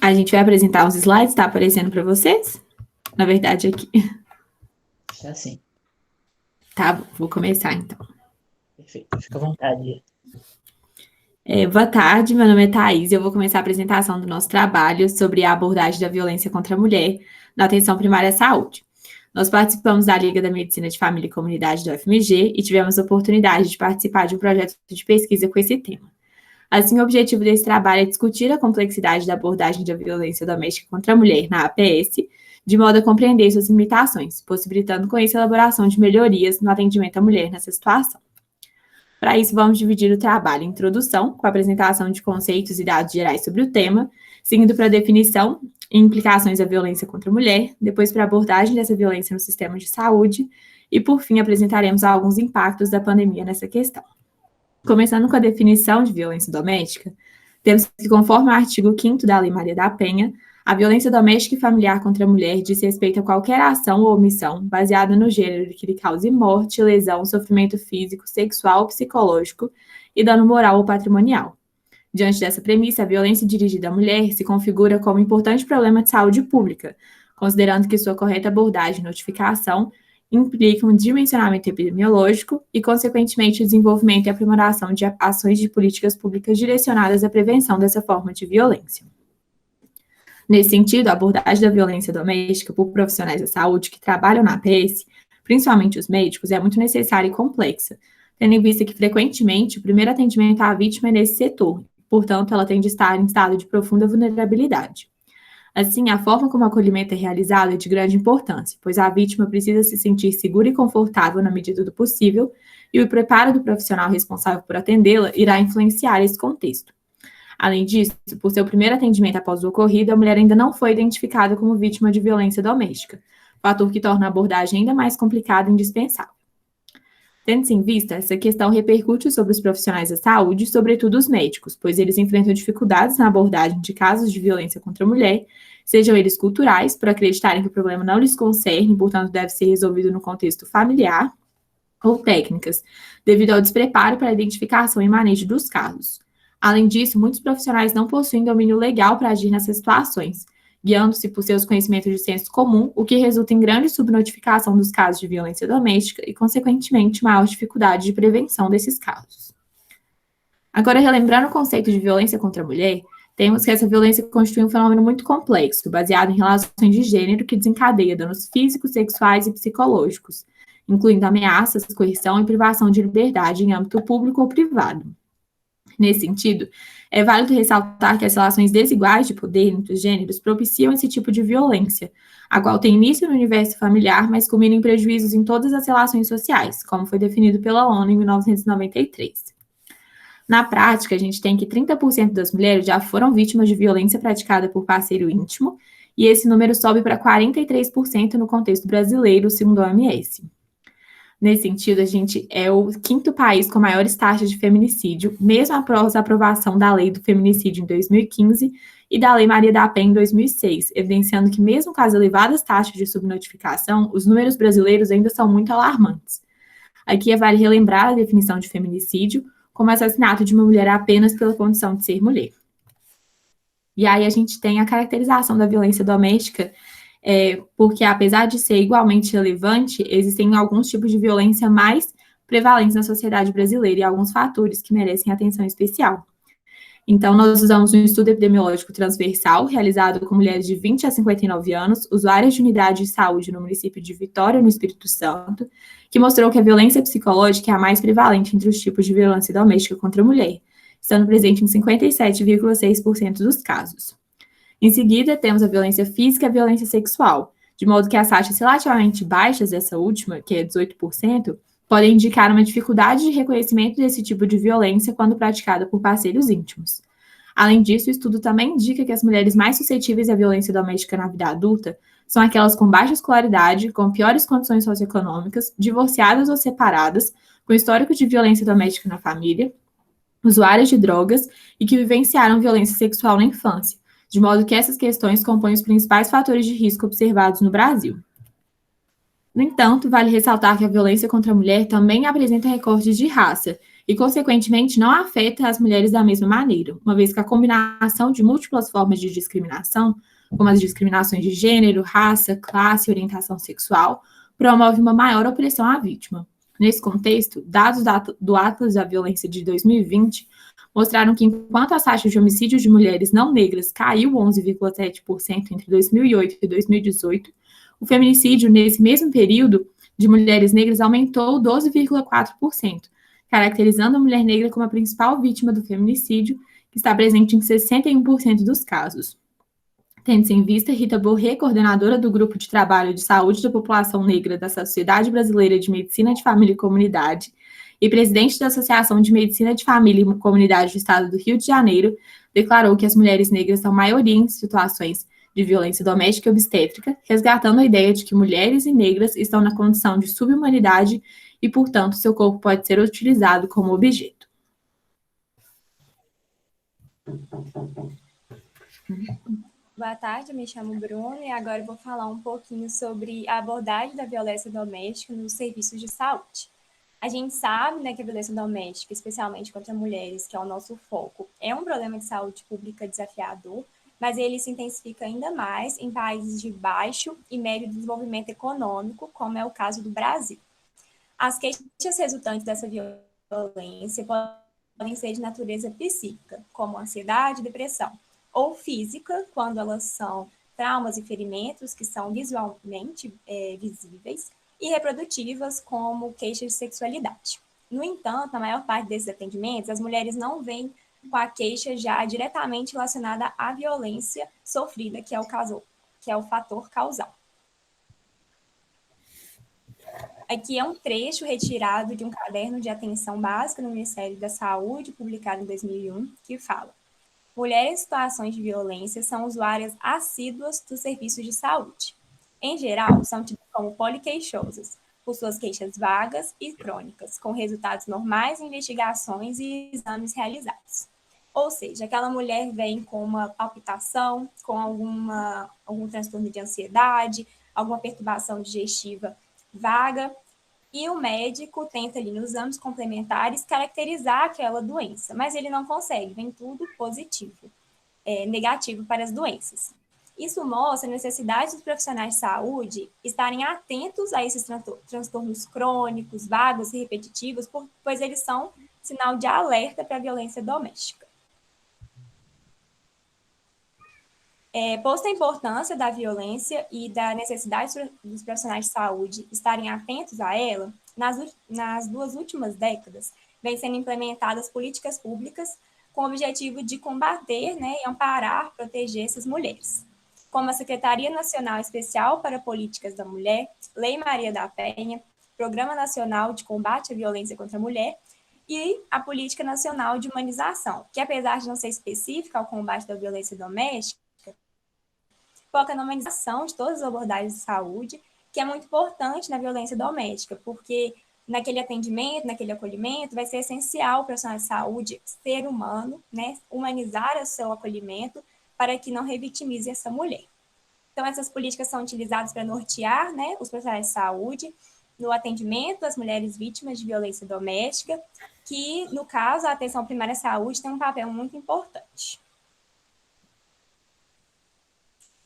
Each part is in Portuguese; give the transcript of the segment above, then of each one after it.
A gente vai apresentar os slides, tá aparecendo para vocês? Na verdade, aqui. Está sim. Tá, vou começar então. Perfeito, fica à vontade. Boa tarde, meu nome é Thaís e eu vou começar a apresentação do nosso trabalho sobre a abordagem da violência contra a mulher na atenção primária à saúde. Nós participamos da Liga da Medicina de Família e Comunidade do UFMG e tivemos a oportunidade de participar de um projeto de pesquisa com esse tema. Assim, o objetivo desse trabalho é discutir a complexidade da abordagem da violência doméstica contra a mulher na APS, de modo a compreender suas limitações, possibilitando com isso a elaboração de melhorias no atendimento à mulher nessa situação. Para isso, vamos dividir o trabalho em introdução, com a apresentação de conceitos e dados gerais sobre o tema, seguindo para a definição e implicações da violência contra a mulher, depois para a abordagem dessa violência no sistema de saúde e, por fim, apresentaremos alguns impactos da pandemia nessa questão. Começando com a definição de violência doméstica, temos que, conforme o artigo 5º da Lei Maria da Penha, a violência doméstica e familiar contra a mulher diz respeito a qualquer ação ou omissão baseada no gênero que lhe cause morte, lesão, sofrimento físico, sexual ou psicológico e dano moral ou patrimonial. Diante dessa premissa, a violência dirigida à mulher se configura como importante problema de saúde pública, considerando que sua correta abordagem e notificação implica um dimensionamento epidemiológico e, consequentemente, o desenvolvimento e aprimoração de ações de políticas públicas direcionadas à prevenção dessa forma de violência. Nesse sentido, a abordagem da violência doméstica por profissionais da saúde que trabalham na APS, principalmente os médicos, é muito necessária e complexa, tendo em vista que, frequentemente, o primeiro atendimento à vítima é nesse setor, portanto, ela tem de estar em estado de profunda vulnerabilidade. Assim, a forma como o acolhimento é realizado é de grande importância, pois a vítima precisa se sentir segura e confortável na medida do possível, e o preparo do profissional responsável por atendê-la irá influenciar esse contexto. Além disso, por seu primeiro atendimento após o ocorrido, a mulher ainda não foi identificada como vítima de violência doméstica, fator que torna a abordagem ainda mais complicada e indispensável. Tendo-se em vista, essa questão repercute sobre os profissionais da saúde, sobretudo os médicos, pois eles enfrentam dificuldades na abordagem de casos de violência contra a mulher, sejam eles culturais, por acreditarem que o problema não lhes concerne, portanto deve ser resolvido no contexto familiar, ou técnicas, devido ao despreparo para a identificação e manejo dos casos. Além disso, muitos profissionais não possuem domínio legal para agir nessas situações, guiando-se por seus conhecimentos de senso comum, o que resulta em grande subnotificação dos casos de violência doméstica e, consequentemente, maior dificuldade de prevenção desses casos. Agora, relembrando o conceito de violência contra a mulher, temos que essa violência constitui um fenômeno muito complexo, baseado em relações de gênero que desencadeia danos físicos, sexuais e psicológicos, incluindo ameaças, coerção e privação de liberdade em âmbito público ou privado. Nesse sentido, é válido ressaltar que as relações desiguais de poder entre os gêneros propiciam esse tipo de violência, a qual tem início no universo familiar, mas culmina em prejuízos em todas as relações sociais, como foi definido pela ONU em 1993. Na prática, a gente tem que 30% das mulheres já foram vítimas de violência praticada por parceiro íntimo, e esse número sobe para 43% no contexto brasileiro, segundo a OMS. Nesse sentido, a gente é o 5º país com maiores taxas de feminicídio, mesmo após a aprovação da Lei do Feminicídio em 2015 e da Lei Maria da Penha em 2006, evidenciando que mesmo com as elevadas taxas de subnotificação, os números brasileiros ainda são muito alarmantes. Aqui vale relembrar a definição de feminicídio como assassinato de uma mulher apenas pela condição de ser mulher. E aí a gente tem a caracterização da violência doméstica, porque apesar de ser igualmente relevante, existem alguns tipos de violência mais prevalentes na sociedade brasileira e alguns fatores que merecem atenção especial. Então, nós usamos um estudo epidemiológico transversal, realizado com mulheres de 20 a 59 anos, usuárias de unidade de saúde no município de Vitória, no Espírito Santo, que mostrou que a violência psicológica é a mais prevalente entre os tipos de violência doméstica contra a mulher, estando presente em 57,6% dos casos. Em seguida, temos a violência física e a violência sexual, de modo que as taxas relativamente baixas dessa última, que é 18%, podem indicar uma dificuldade de reconhecimento desse tipo de violência quando praticada por parceiros íntimos. Além disso, o estudo também indica que as mulheres mais suscetíveis à violência doméstica na vida adulta são aquelas com baixa escolaridade, com piores condições socioeconômicas, divorciadas ou separadas, com histórico de violência doméstica na família, usuárias de drogas e que vivenciaram violência sexual na infância, de modo que essas questões compõem os principais fatores de risco observados no Brasil. No entanto, vale ressaltar que a violência contra a mulher também apresenta recortes de raça, e, consequentemente, não afeta as mulheres da mesma maneira, uma vez que a combinação de múltiplas formas de discriminação, como as discriminações de gênero, raça, classe e orientação sexual, promove uma maior opressão à vítima. Nesse contexto, dados do Atlas da Violência de 2020 mostraram que, enquanto as taxas de homicídios de mulheres não negras caiu 11,7% entre 2008 e 2018, o feminicídio, nesse mesmo período, de mulheres negras aumentou 12,4%, caracterizando a mulher negra como a principal vítima do feminicídio, que está presente em 61% dos casos. Tendo-se em vista, Rita Borré, coordenadora do Grupo de Trabalho de Saúde da População Negra da Sociedade Brasileira de Medicina de Família e Comunidade e presidente da Associação de Medicina de Família e Comunidade do Estado do Rio de Janeiro, declarou que as mulheres negras são maioria em situações de violência doméstica e obstétrica, resgatando a ideia de que mulheres e negras estão na condição de subhumanidade e, portanto, seu corpo pode ser utilizado como objeto. Boa tarde, eu me chamo Bruno e agora eu vou falar um pouquinho sobre a abordagem da violência doméstica nos serviços de saúde. A gente sabe, né, que a violência doméstica, especialmente contra mulheres, que é o nosso foco, é um problema de saúde pública desafiador, mas ele se intensifica ainda mais em países de baixo e médio desenvolvimento econômico, como é o caso do Brasil. As queixas resultantes dessa violência podem ser de natureza psíquica, como ansiedade e depressão, ou física, quando elas são traumas e ferimentos que são visualmente visíveis, e reprodutivas, como queixas de sexualidade. No entanto, na maior parte desses atendimentos, as mulheres não vêm com a queixa já diretamente relacionada à violência sofrida, que é o fator causal. Aqui é um trecho retirado de um caderno de atenção básica no Ministério da Saúde, publicado em 2001, que fala: mulheres em situações de violência são usuárias assíduas dos serviços de saúde. Em geral, são tidas como poliqueixosas, por suas queixas vagas e crônicas, com resultados normais em investigações e exames realizados. Ou seja, aquela mulher vem com uma palpitação, com algum transtorno de ansiedade, alguma perturbação digestiva vaga, e o médico tenta ali nos exames complementares caracterizar aquela doença, mas ele não consegue, vem tudo positivo, negativo para as doenças. Isso mostra a necessidade dos profissionais de saúde estarem atentos a esses transtornos crônicos, vagos e repetitivos, pois eles são sinal de alerta para a violência doméstica. Posta a importância da violência e da necessidade dos profissionais de saúde estarem atentos a ela, nas 2 últimas décadas, vem sendo implementadas políticas públicas com o objetivo de combater, né, e amparar, proteger essas mulheres, como a Secretaria Nacional Especial para Políticas da Mulher, Lei Maria da Penha, Programa Nacional de Combate à Violência contra a Mulher e a Política Nacional de Humanização, que, apesar de não ser específica ao combate da violência doméstica, foca na humanização de todas as abordagens de saúde, que é muito importante na violência doméstica, porque naquele atendimento, naquele acolhimento, vai ser essencial o profissional de saúde ser humano, né, humanizar o seu acolhimento para que não revitimize essa mulher. Então, essas políticas são utilizadas para nortear, né, os profissionais de saúde no atendimento às mulheres vítimas de violência doméstica, que, no caso, a atenção primária à saúde tem um papel muito importante.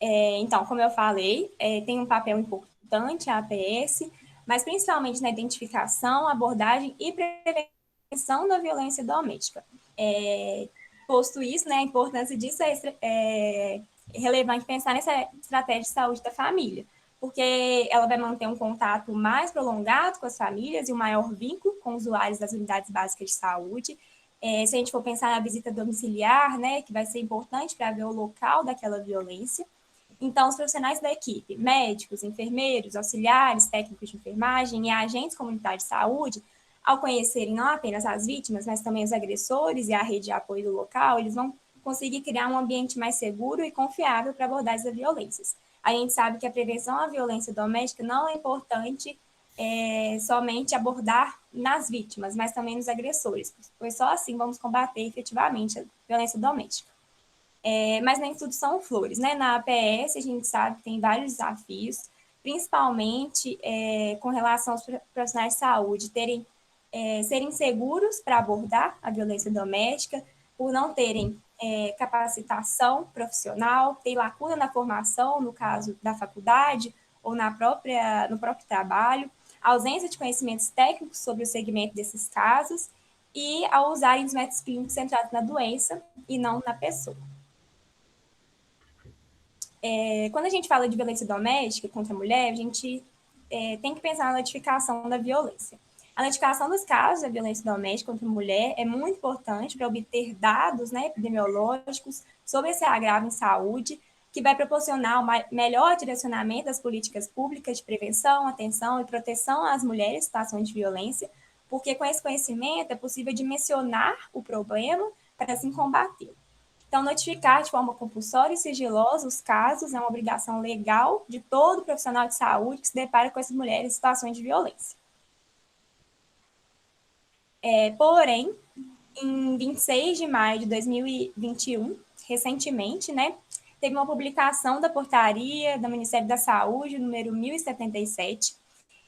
Então, como eu falei, tem um papel importante a APS, mas principalmente na identificação, abordagem e prevenção da violência doméstica. Posto isso, né, a importância disso é relevante pensar nessa estratégia de saúde da família, porque ela vai manter um contato mais prolongado com as famílias e um maior vínculo com os usuários das unidades básicas de saúde. Se a gente for pensar na visita domiciliar, né, que vai ser importante para ver o local daquela violência. Então, os profissionais da equipe, médicos, enfermeiros, auxiliares, técnicos de enfermagem e agentes comunitários de saúde, ao conhecerem não apenas as vítimas, mas também os agressores e a rede de apoio do local, eles vão conseguir criar um ambiente mais seguro e confiável para abordar as violências. A gente sabe que a prevenção à violência doméstica não é importante somente abordar nas vítimas, mas também nos agressores, pois só assim vamos combater efetivamente a violência doméstica. Mas nem tudo são flores, né? Na APS, a gente sabe que tem vários desafios, principalmente com relação aos profissionais de saúde terem serem seguros para abordar a violência doméstica, por não terem capacitação profissional, ter lacuna na formação, no caso da faculdade ou no próprio trabalho, ausência de conhecimentos técnicos sobre o segmento desses casos e ao usarem os métodos clínicos centrados na doença e não na pessoa. Quando a gente fala de violência doméstica contra a mulher, a gente tem que pensar na notificação da violência. A notificação dos casos da violência doméstica contra a mulher é muito importante para obter dados, né, epidemiológicos sobre esse agravo em saúde, que vai proporcionar um melhor direcionamento das políticas públicas de prevenção, atenção e proteção às mulheres em situações de violência, porque com esse conhecimento é possível dimensionar o problema para assim combater. Então, notificar de forma compulsória e sigilosa os casos é uma obrigação legal de todo profissional de saúde que se depara com essas mulheres em situações de violência. Porém, em 26 de maio de 2021, recentemente, né, teve uma publicação da portaria do Ministério da Saúde, número 1077,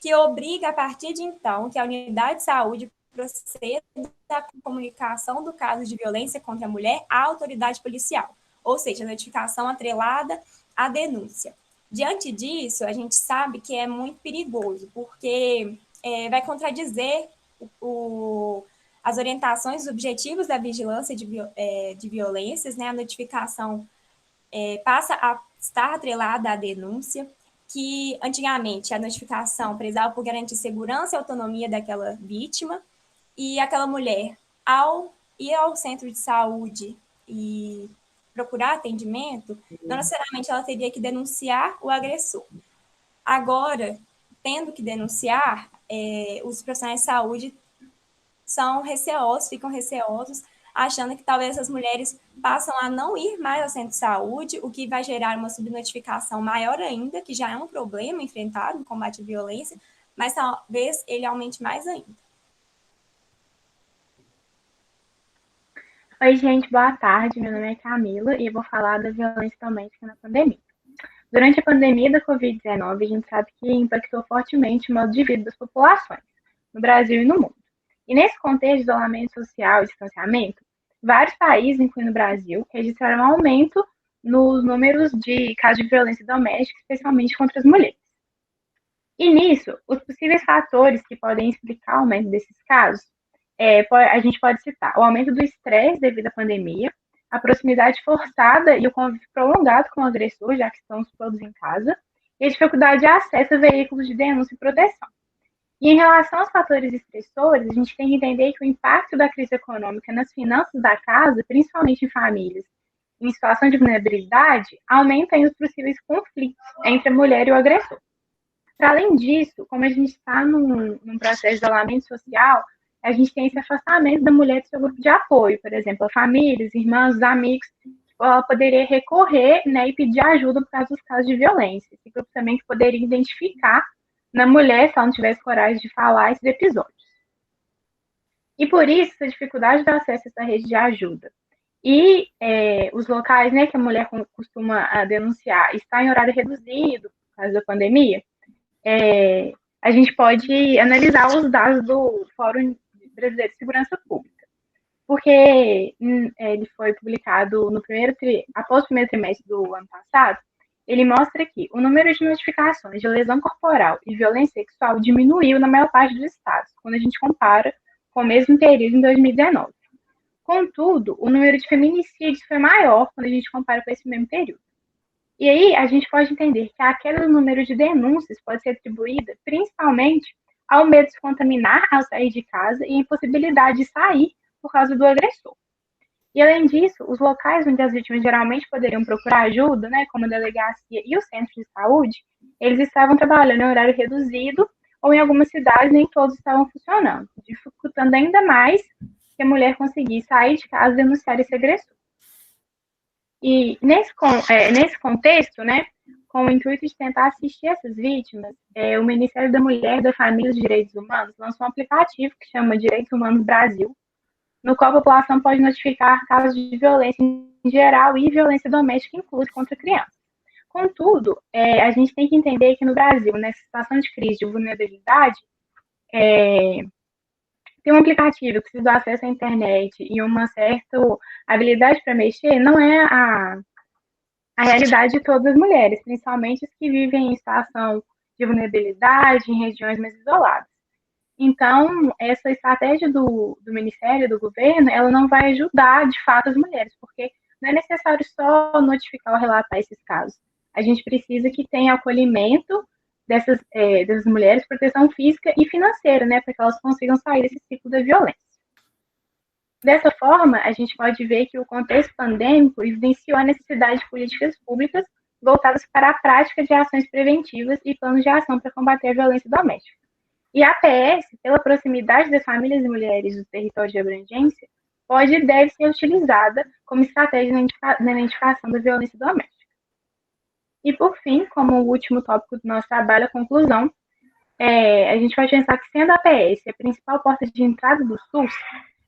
que obriga, a partir de então, que a unidade de saúde proceda à comunicação do caso de violência contra a mulher à autoridade policial, ou seja, notificação atrelada à denúncia. Diante disso, a gente sabe que é muito perigoso, porque vai contradizer as orientações, os objetivos da vigilância de violências, né? A notificação passa a estar atrelada à denúncia, que antigamente a notificação prezava por garantir segurança e autonomia daquela vítima, e aquela mulher, ao ir ao centro de saúde e procurar atendimento, não necessariamente ela teria que denunciar o agressor. Agora, tendo que denunciar, os profissionais de saúde ficam receosos, achando que talvez essas mulheres passam a não ir mais ao centro de saúde, o que vai gerar uma subnotificação maior ainda, que já é um problema enfrentado no combate à violência, mas talvez ele aumente mais ainda. Oi, gente, boa tarde. Meu nome é Camila e eu vou falar da violência doméstica na pandemia. Durante a pandemia da Covid-19, a gente sabe que impactou fortemente o modo de vida das populações, no Brasil e no mundo. E nesse contexto de isolamento social e distanciamento, vários países, incluindo o Brasil, registraram um aumento nos números de casos de violência doméstica, especialmente contra as mulheres. E nisso, os possíveis fatores que podem explicar o aumento desses casos, a gente pode citar o aumento do estresse devido à pandemia, a proximidade forçada e o convívio prolongado com o agressor, já que estamos todos em casa, e a dificuldade de acesso a veículos de denúncia e proteção. E em relação aos fatores estressores, a gente tem que entender que o impacto da crise econômica nas finanças da casa, principalmente em famílias em situação de vulnerabilidade, aumenta ainda os possíveis conflitos entre a mulher e o agressor. Para além disso, como a gente está num processo de isolamento social, a gente tem esse afastamento da mulher do seu grupo de apoio, por exemplo, a famílias, irmãs, amigos, ela poderia recorrer, né, e pedir ajuda por causa dos casos de violência. Esse grupo também que poderia identificar na mulher, se ela não tivesse coragem de falar esses episódios. E por isso, essa dificuldade de acesso a essa rede de ajuda. E os locais, né, que a mulher costuma denunciar está em horário reduzido, por causa da pandemia, a gente pode analisar os dados do Fórum Brasileiro de Segurança Pública, porque ele foi publicado após o primeiro trimestre do ano passado. Ele mostra que o número de notificações de lesão corporal e violência sexual diminuiu na maior parte dos estados, quando a gente compara com o mesmo período em 2019. Contudo, o número de feminicídios foi maior quando a gente compara com esse mesmo período. E aí, a gente pode entender que a queda do número de denúncias pode ser atribuída principalmente ao medo de se contaminar ao sair de casa e a impossibilidade de sair por causa do agressor. E, além disso, os locais onde as vítimas geralmente poderiam procurar ajuda, né, como a delegacia e o centro de saúde, eles estavam trabalhando em horário reduzido ou, em algumas cidades, nem todos estavam funcionando, dificultando ainda mais que a mulher conseguisse sair de casa e denunciar esse agressor. E nesse contexto, né, com o intuito de tentar assistir essas vítimas, o Ministério da Mulher, da Família e dos Direitos Humanos lançou um aplicativo que chama Direitos Humanos Brasil, no qual a população pode notificar casos de violência em geral e violência doméstica, inclusive contra crianças. Contudo, a gente tem que entender que no Brasil, nessa situação de crise de vulnerabilidade, ter um aplicativo que precisa do acesso à internet e uma certa habilidade para mexer não é a realidade de todas as mulheres, principalmente as que vivem em situação de vulnerabilidade, em regiões mais isoladas. Então, essa estratégia do Ministério, do governo, ela não vai ajudar, de fato, as mulheres, porque não é necessário só notificar ou relatar esses casos. A gente precisa que tenha acolhimento dessas mulheres, proteção física e financeira, né, para que elas consigam sair desse ciclo da violência. Dessa forma, a gente pode ver que o contexto pandêmico evidenciou a necessidade de políticas públicas voltadas para a prática de ações preventivas e planos de ação para combater a violência doméstica. E a APS, pela proximidade das famílias e mulheres do território de abrangência, pode e deve ser utilizada como estratégia na identificação da violência doméstica. E, por fim, como o último tópico do nosso trabalho, a conclusão, a gente pode pensar que, sendo a APS a principal porta de entrada do SUS,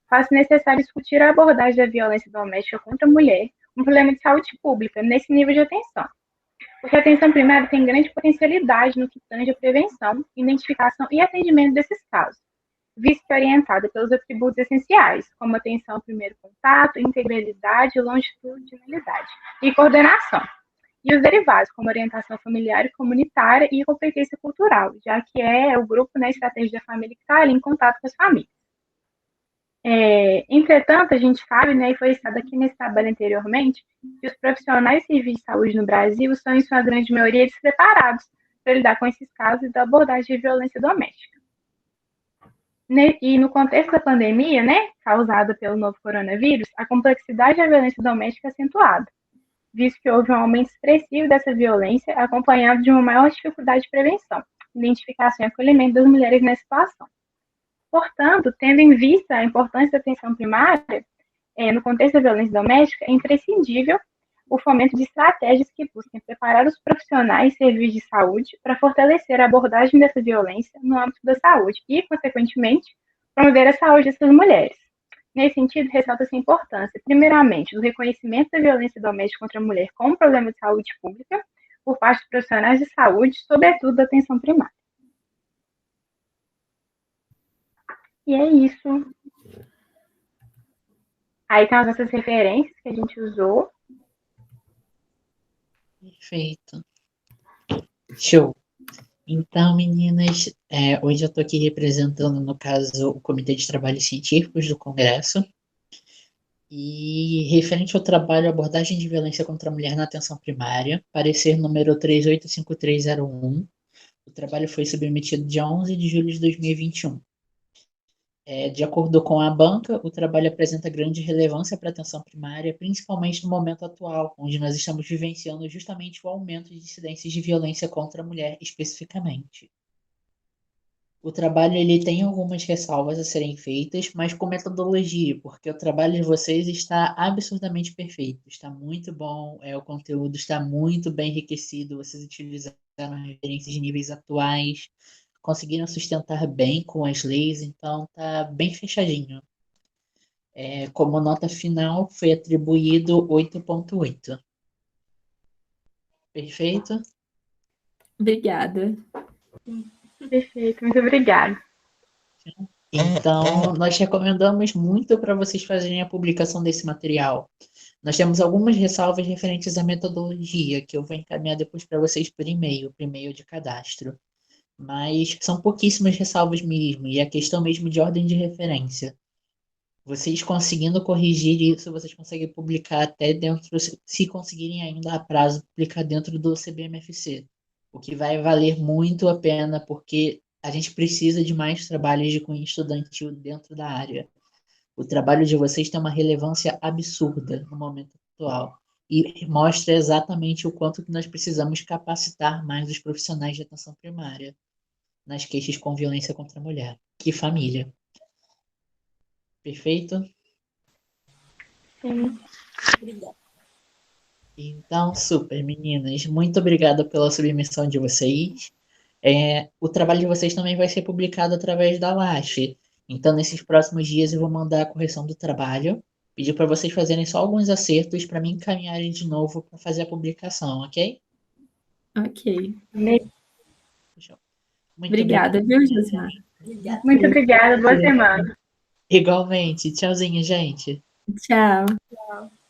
faz-se necessário discutir a abordagem da violência doméstica contra a mulher, um problema de saúde pública, nesse nível de atenção. Porque a atenção primária tem grande potencialidade no que tange a prevenção, identificação e atendimento desses casos, visto que é orientada pelos atributos essenciais, como atenção ao primeiro contato, integralidade, longitudinalidade e coordenação. E os derivados, como orientação familiar e comunitária e competência cultural, já que é o grupo, né, estratégia da família que está ali em contato com as famílias. Entretanto, a gente sabe, né, e foi citado aqui nesse trabalho anteriormente, que os profissionais de serviço de saúde no Brasil são, em sua grande maioria, despreparados para lidar com esses casos da abordagem de violência doméstica. E no contexto da pandemia, né, causada pelo novo coronavírus, a complexidade da violência doméstica é acentuada, visto que houve um aumento expressivo dessa violência, acompanhado de uma maior dificuldade de prevenção, identificação e acolhimento das mulheres nessa situação. Portanto, tendo em vista a importância da atenção primária, no contexto da violência doméstica, é imprescindível o fomento de estratégias que busquem preparar os profissionais e serviços de saúde para fortalecer a abordagem dessa violência no âmbito da saúde e, consequentemente, promover a saúde dessas mulheres. Nesse sentido, ressalta-se a importância, primeiramente, do reconhecimento da violência doméstica contra a mulher como problema de saúde pública por parte dos profissionais de saúde, sobretudo da atenção primária. E é isso. Aí tem as nossas referências que a gente usou. Perfeito. Show. Então, meninas, hoje eu estou aqui representando, no caso, o Comitê de Trabalhos Científicos do Congresso. E referente ao trabalho Abordagem de Violência contra a Mulher na Atenção Primária, parecer número 385301, o trabalho foi submetido dia 11 de julho de 2021. De acordo com a banca, o trabalho apresenta grande relevância para a atenção primária, principalmente no momento atual, onde nós estamos vivenciando justamente o aumento de incidências de violência contra a mulher especificamente. O trabalho ele tem algumas ressalvas a serem feitas, mas com metodologia, porque o trabalho de vocês está absurdamente perfeito, está muito bom, o conteúdo está muito bem enriquecido, vocês utilizaram referências de níveis atuais, conseguiram sustentar bem com as leis, então tá bem fechadinho. Como nota final, foi atribuído 8.8. Perfeito? Obrigada. Perfeito, muito obrigada. Então, nós recomendamos muito para vocês fazerem a publicação desse material. Nós temos algumas ressalvas referentes à metodologia, que eu vou encaminhar depois para vocês por e-mail de cadastro. Mas são pouquíssimas ressalvas mesmo, e a questão mesmo de ordem de referência. Vocês conseguindo corrigir isso, vocês conseguem publicar até dentro, se conseguirem ainda a prazo, publicar dentro do CBMFC, o que vai valer muito a pena, porque a gente precisa de mais trabalhos de cunho estudantil dentro da área. O trabalho de vocês tem uma relevância absurda no momento atual, e mostra exatamente o quanto que nós precisamos capacitar mais os profissionais de atenção primária nas queixas com violência contra a mulher e família. Perfeito? Sim. Obrigada. Então, super, meninas. Muito obrigada pela submissão de vocês. O trabalho de vocês também vai ser publicado através da LASH. Então, nesses próximos dias, eu vou mandar a correção do trabalho. Pedir para vocês fazerem só alguns acertos para me encaminharem de novo para fazer a publicação, ok? Ok. Muito Obrigada, viu, Josimar? Obrigada. Muito obrigada, boa semana. Igualmente. Tchauzinho, gente. Tchau. Tchau.